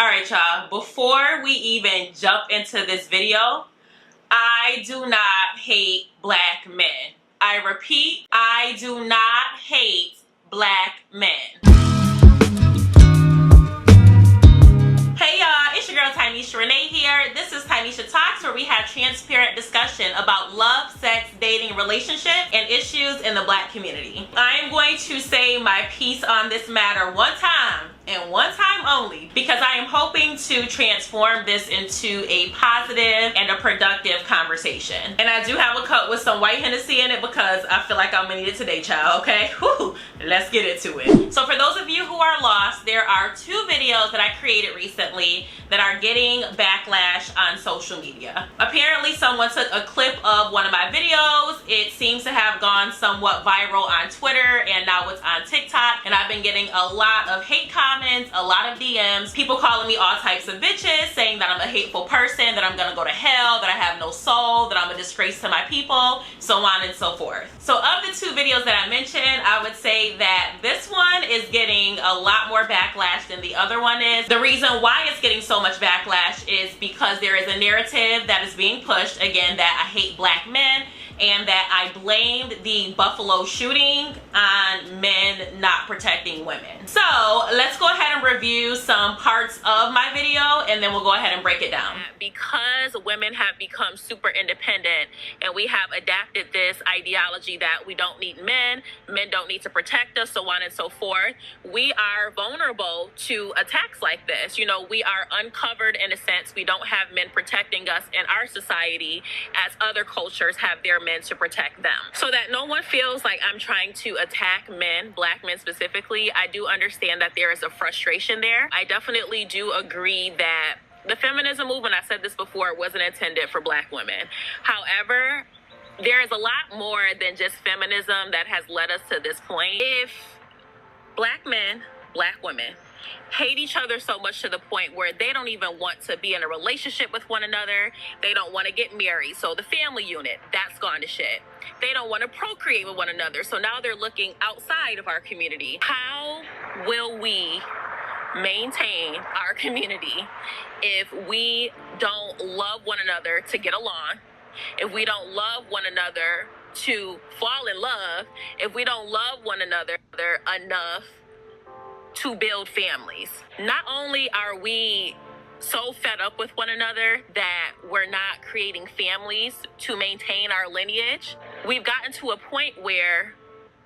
Alright y'all, before we even jump into this video, I do not hate black men. I repeat, I do not hate black men. Hey y'all, it's your girl Tynisha Renee here. This is Tynisha Talks, where we have transparent discussion about love, sex, dating, relationship, and issues in the black community. I am going to say my piece on this matter one time, and one time only, because I am hoping to transform this into a positive and a productive conversation. And I do have a cup with some white Hennessy in it because I feel like I'm gonna need it today, child, okay? Whew, let's get into it. So for those of you who are lost, there are two videos that I created recently that are getting backlash on social media. Apparently someone took a clip of one of my videos. It seems to have gone somewhat viral on Twitter, and now it's on TikTok, and I've been getting a lot of hate comments, a lot of DMs, people calling me all types of bitches, saying that I'm a hateful person, that I'm gonna go to hell, that I have no soul, that I'm a disgrace to my people, so on and so forth. So of the two videos that I mentioned, I would say that this one is getting a lot more backlash than the other one is. The reason why it's getting so much backlash is because there is a narrative that is being pushed, again, that I hate black men, and that I blamed the Buffalo shooting on men not protecting women. So let's go ahead and review some parts of my video, and then we'll go ahead and break it down. Because women have become super independent, and we have adapted this ideology that we don't need men don't need to protect us, so on and so forth, we are vulnerable to attacks like this. You know, we are uncovered in a sense. We don't have men protecting us in our society as other cultures have their men to protect them. So that no one feels like I'm trying to attack men, black men specifically, I do understand that there is a frustration there. I definitely do agree that the feminism movement, I said this before, wasn't intended for black women. However, there is a lot more than just feminism that has led us to this point. If black men, black women, hate each other so much to the point where they don't even want to be in a relationship with one another, they don't want to get married, so the family unit, that's gone to shit. They don't want to procreate with one another, so now they're looking outside of our community. How will we maintain our community if we don't love one another to get along, if we don't love one another to fall in love, if we don't love one another enough to build families? Not only are we so fed up with one another that we're not creating families to maintain our lineage, we've gotten to a point where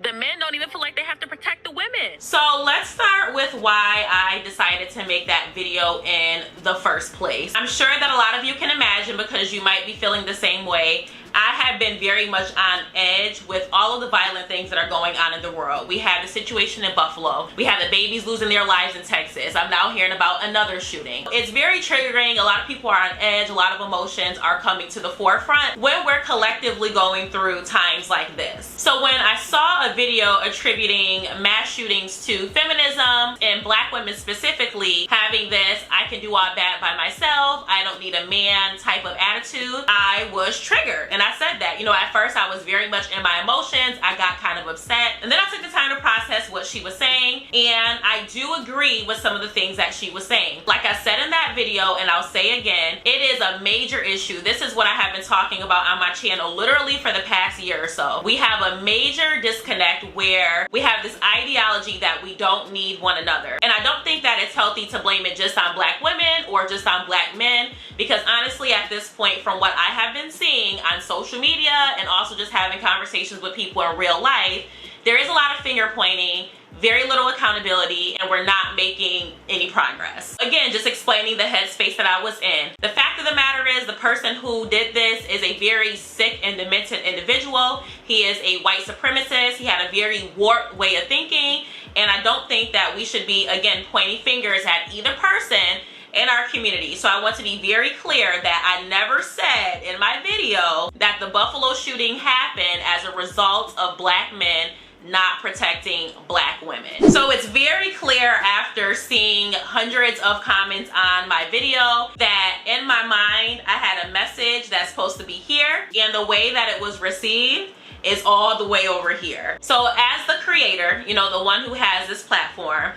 the men don't even feel like they have to protect the women. So let's start with why I decided to make that video in the first place. I'm sure that a lot of you can imagine, because you might be feeling the same way, I have been very much on edge with all of the violent things that are going on in the world. We had the situation in Buffalo. We had the babies losing their lives in Texas. I'm now hearing about another shooting. It's very triggering. A lot of people are on edge. A lot of emotions are coming to the forefront when we're collectively going through times like this. So when I saw a video attributing mass shootings to feminism and black women specifically having this I can do all that by myself, I don't need a man type of attitude, I was triggered. And I said that, you know, at first I was very much in my emotions. I got kind of upset, and then I took the time to process what she was saying, and I do agree with some of the things that she was saying. Like I said in that video, and I'll say again, it is a major issue. This is what I have been talking about on my channel literally for the past year or so. We have a major disconnect where we have this ideology that we don't need one another. And I don't think that it's healthy to blame it just on black women or just on black men, because honestly at this point, from what I have been seeing on social media and also just having conversations with people in real life, there is a lot of finger pointing, very little accountability, and we're not making any progress. Again, just explaining the headspace that I was in. The fact of the matter is, the person who did this is a very sick and demented individual. He is a white supremacist. He had a very warped way of thinking, and I don't think that we should be, again, pointing fingers at either person in our community. So I want to be very clear that I never said in my video that the Buffalo shooting happened as a result of black men not protecting black women. So it's very clear after seeing hundreds of comments on my video that in my mind I had a message that's supposed to be here, and the way that it was received is all the way over here. So as the creator, you know, the one who has this platform,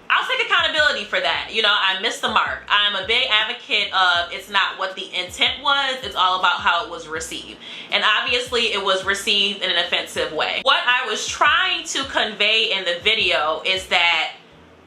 I'll take accountability for that. You know, I missed the mark. I'm a big advocate of it's not what the intent was, it's all about how it was received. And obviously it was received in an offensive way. What I was trying to convey in the video is that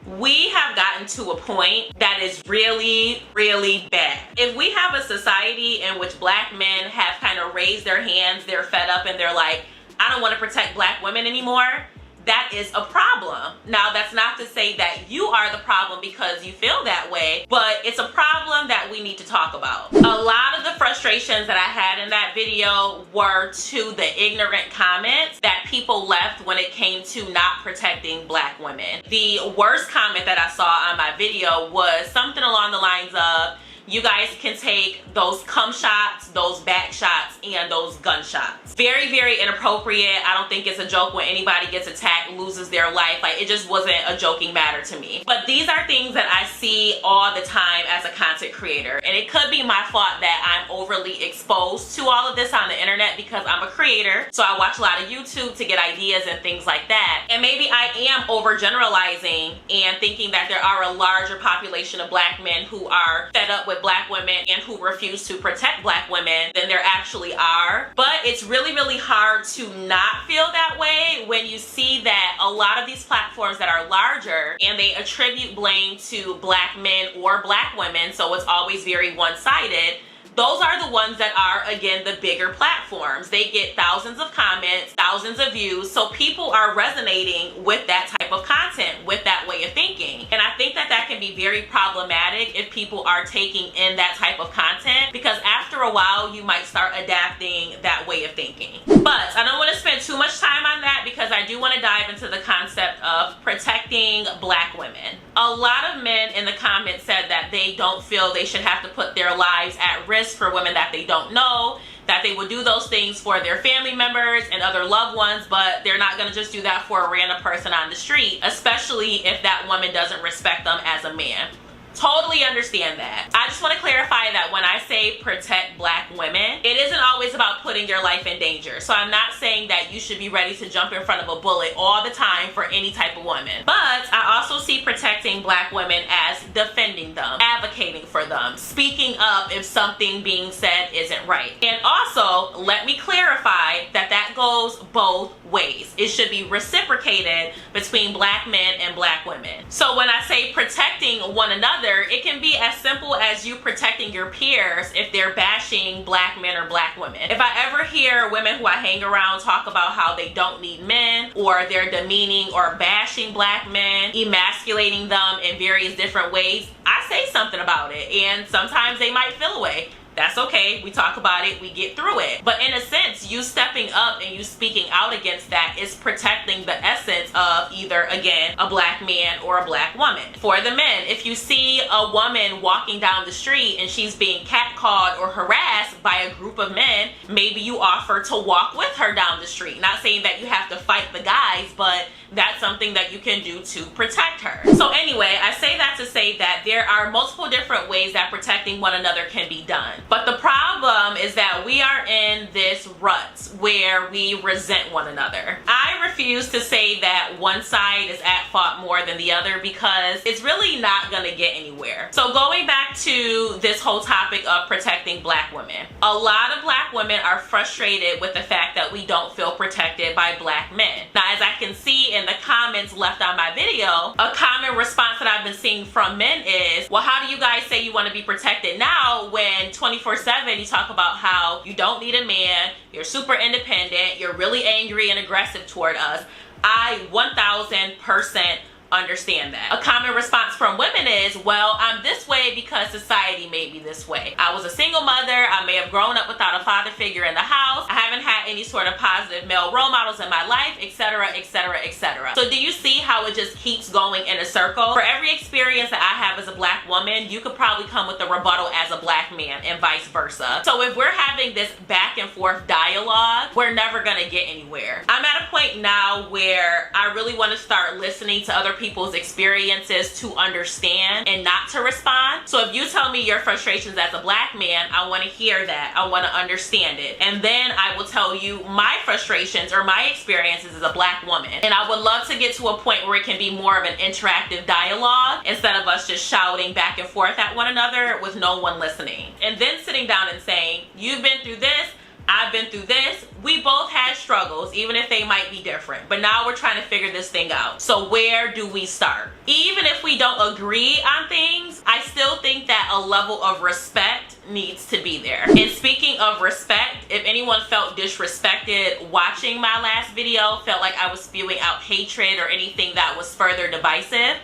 we have gotten to a point that is really, really bad. If we have a society in which black men have kind of raised their hands, they're fed up and they're like, I don't want to protect black women anymore, that is a problem. Now, that's not to say that you are the problem because you feel that way, but it's a problem that we need to talk about. A lot of the frustrations that I had in that video were to the ignorant comments that people left when it came to not protecting black women. The worst comment that I saw on my video was something along the lines of, you guys can take those cum shots, those back shots, and those gun shots. Very, very inappropriate. I don't think it's a joke when anybody gets attacked, loses their life. Like, it just wasn't a joking matter to me. But these are things that I see all the time as a content creator. And it could be my fault that I'm overly exposed to all of this on the internet because I'm a creator. So I watch a lot of YouTube to get ideas and things like that. And maybe I am overgeneralizing and thinking that there are a larger population of black men who are fed up with black women and who refuse to protect black women than there actually are. But it's really, really hard to not feel that way when you see that a lot of these platforms that are larger and they attribute blame to black men or black women, so it's always very one-sided. Those are the ones that are, again, the bigger platforms. They get thousands of comments, thousands of views, so people are resonating with that type of content, with that way of thinking. And I think that that can be very problematic if people are taking in that type of content, because after a while, you might start adapting that way of thinking. But I don't want to spend too much time on that because I do want to dive into the concept of protecting black women. A lot of men in the comments said that they don't feel they should have to put their lives at risk for women that they don't know, that they would do those things for their family members and other loved ones, but they're not going to just do that for a random person on the street, especially if that woman doesn't respect them as a man. Totally understand that. I just want to clarify that when I say protect black women, it isn't always about putting your life in danger. So I'm not saying that you should be ready to jump in front of a bullet all the time for any type of woman. But I also see protecting black women as defending them, advocating for them, speaking up if something being said isn't right. And also, let me clarify that that goes both ways. It should be reciprocated between black men and black women. So when I say protecting one another, it can be as simple as you protecting your peers if they're bashing black men or black women. If I ever hear women who I hang around talk about how they don't need men, or they're demeaning or bashing black men, emasculating them in various different ways, I say something about it, and sometimes they might feel away. That's okay. We talk about it. We get through it. But in a sense, you stepping up and you speaking out against that is protecting the essence of either, again, a black man or a black woman. For the men, if you see a woman walking down the street and she's being catcalled or harassed by a group of men, maybe you offer to walk with her down the street. Not saying that you have to fight the guys, but that's something that you can do to protect her. So anyway, I say that to say that there are multiple different ways that protecting one another can be done. But the problem is that we are in this rut where we resent one another. I refuse to say that one side is at fault more than the other because it's really not gonna get anywhere. So going back to this whole topic of protecting black women, a lot of black women are frustrated with the fact that we don't feel protected by black men. Now, as I can see in the comments left on my video, a common response that I've been seeing from men is, well, how do you guys say you want to be protected now when 24/7 you talk about how you don't need a man, you're super independent, you're really angry and aggressive toward us? I 1000% understand that. A common response from women is, well, I'm this way because society made me this way. I was a single mother. I may have grown up without a father figure in the house. I haven't had any sort of positive male role models in my life, etc., etc., etc. So do you see how it just keeps going in a circle? For every experience that I have as a black woman, you could probably come with a rebuttal as a black man and vice versa. So if we're having this back and forth dialogue, we're never gonna get anywhere. I'm at a point now where I really want to start listening to other people's experiences to understand and not to respond. So if you tell me your frustrations as a black man, I want to hear that. I want to understand it. And then I will tell you my frustrations or my experiences as a black woman. And I would love to get to a point where it can be more of an interactive dialogue instead of us just shouting back and forth at one another with no one listening. And then sitting down and saying, you've been through this, I've been through this. We both had struggles, even if they might be different. But now we're trying to figure this thing out. So where do we start? Even if we don't agree on things, I still think that a level of respect needs to be there. And speaking of respect, if anyone felt disrespected watching my last video, felt like I was spewing out hatred or anything that was further divisive,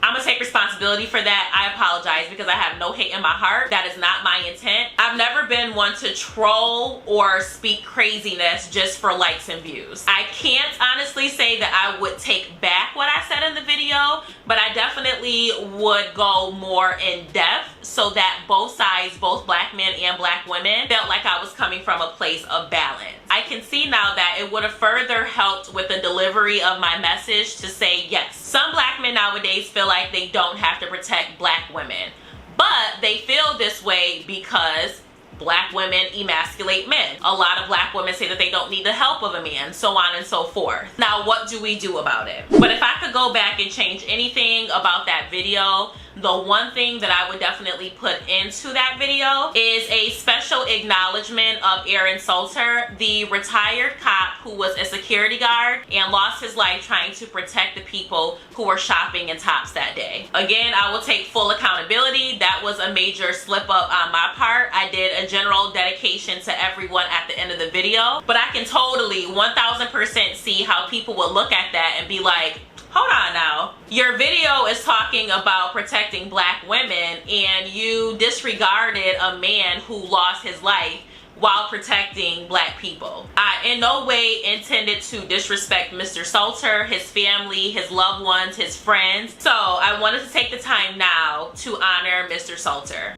I'm gonna take responsibility for that. I apologize because I have no hate in my heart. That is not my intent. I've never been one to troll or speak craziness just for likes and views. I can't honestly say that I would take back what I said in the video, but I definitely would go more in depth so that both sides, both black men and black women, felt like I was coming from a place of balance. I can see now that it would have further helped with the delivery of my message to say, yes, some black men nowadays feel like they don't have to protect black women, but they feel this way because black women emasculate men. A lot of black women say that they don't need the help of a man, so on and so forth. Now, what do we do about it? But if I could go back and change anything about that video, the one thing that I would definitely put into that video is a special acknowledgement of Aaron Salter, the retired cop who was a security guard and lost his life trying to protect the people who were shopping in Tops that day. Again, I will take full accountability. That was a major slip up on my part. I did a general dedication to everyone at the end of the video, but I can totally 1000% see how people will look at that and be like, hold on now, your video is talking about protecting black women and you disregarded a man who lost his life while protecting black people. I in no way intended to disrespect Mr. Salter, his family, his loved ones, his friends. So I wanted to take the time now to honor Mr. Salter.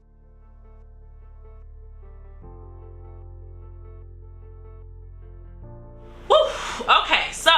Woo, okay, so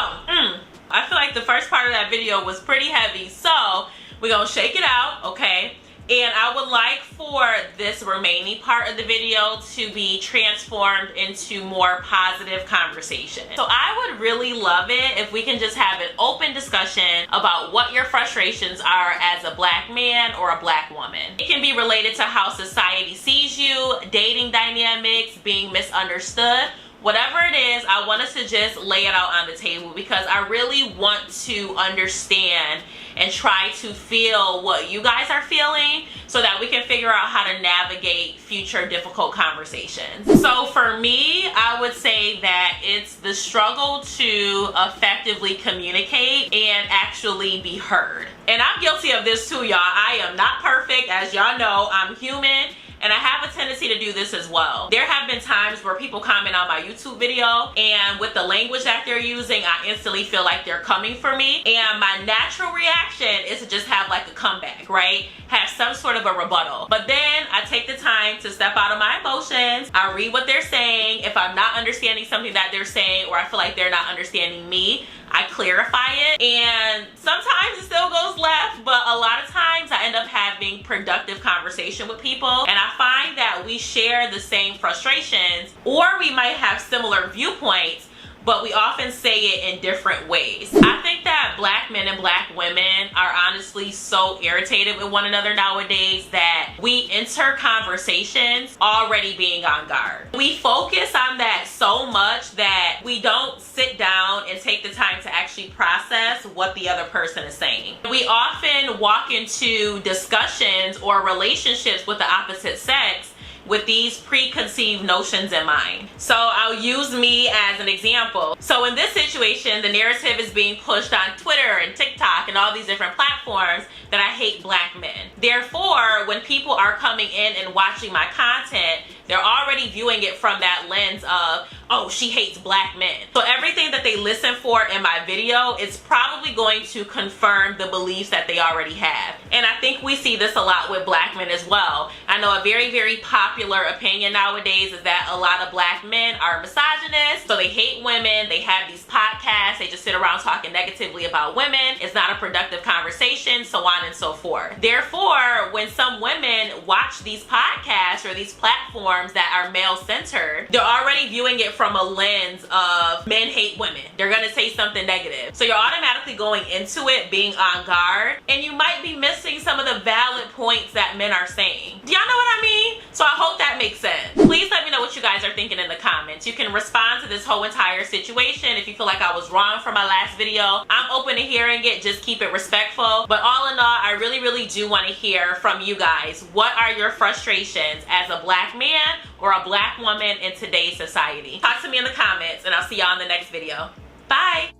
I feel like the first part of that video was pretty heavy, so we're gonna shake it out, okay? And I would like for this remaining part of the video to be transformed into more positive conversation. So I would really love it if we can just have an open discussion about what your frustrations are as a black man or a black woman. It can be related to how society sees you, dating dynamics, being misunderstood. Whatever it is, I want us to just lay it out on the table because I really want to understand and try to feel what you guys are feeling so that we can figure out how to navigate future difficult conversations. So for me, I would say that it's the struggle to effectively communicate and actually be heard. And I'm guilty of this too, y'all. I am not perfect. As y'all know, I'm human. And I have a tendency to do this as well. There have been times where people comment on my YouTube video and with the language that they're using, I instantly feel like they're coming for me. And my natural reaction is to just have like a comeback, right? Have some sort of a rebuttal. But then I take the time to step out of my emotions. I read what they're saying. If I'm not understanding something that they're saying or I feel like they're not understanding me, I clarify it, and sometimes it still goes left, but a lot of times I end up having productive conversation with people, and I find that we share the same frustrations, or we might have similar viewpoints, but we often say it in different ways. I think that black men and black women are honestly so irritated with one another nowadays that we enter conversations already being on guard. We focus on that so much that we don't sit down and take the time to actually process what the other person is saying. We often walk into discussions or relationships with the opposite sex with these preconceived notions in mind. So I'll use me as an example. So in this situation, the narrative is being pushed on Twitter and TikTok and all these different platforms that I hate black men. Therefore, when people are coming in and watching my content, they're already viewing it from that lens of, oh, she hates black men. So everything that they listen for in my video is probably going to confirm the beliefs that they already have. And I think we see this a lot with black men as well. I know a very, very popular opinion nowadays is that a lot of black men are misogynists, so they hate women, they have these podcasts, they just sit around talking negatively about women, it's not a productive conversation, so on and so forth. Therefore, when some women watch these podcasts or these platforms that are male-centered, they're already viewing it from a lens of men hate women. They're gonna say something negative. So you're automatically going into it being on guard, and you might be missing some of the valid points that men are saying. Do y'all know what I mean? So I hope that makes sense. Please let me know what you guys are thinking in the comments. You can respond to this whole entire situation if you feel like I was wrong for my last video. I'm open to hearing it, just keep it respectful. But all in all, I really, really do want to hear from you guys. What are your frustrations as a black man or a black woman in today's society? Talk to me in the comments, and I'll see y'all in the next video. Bye!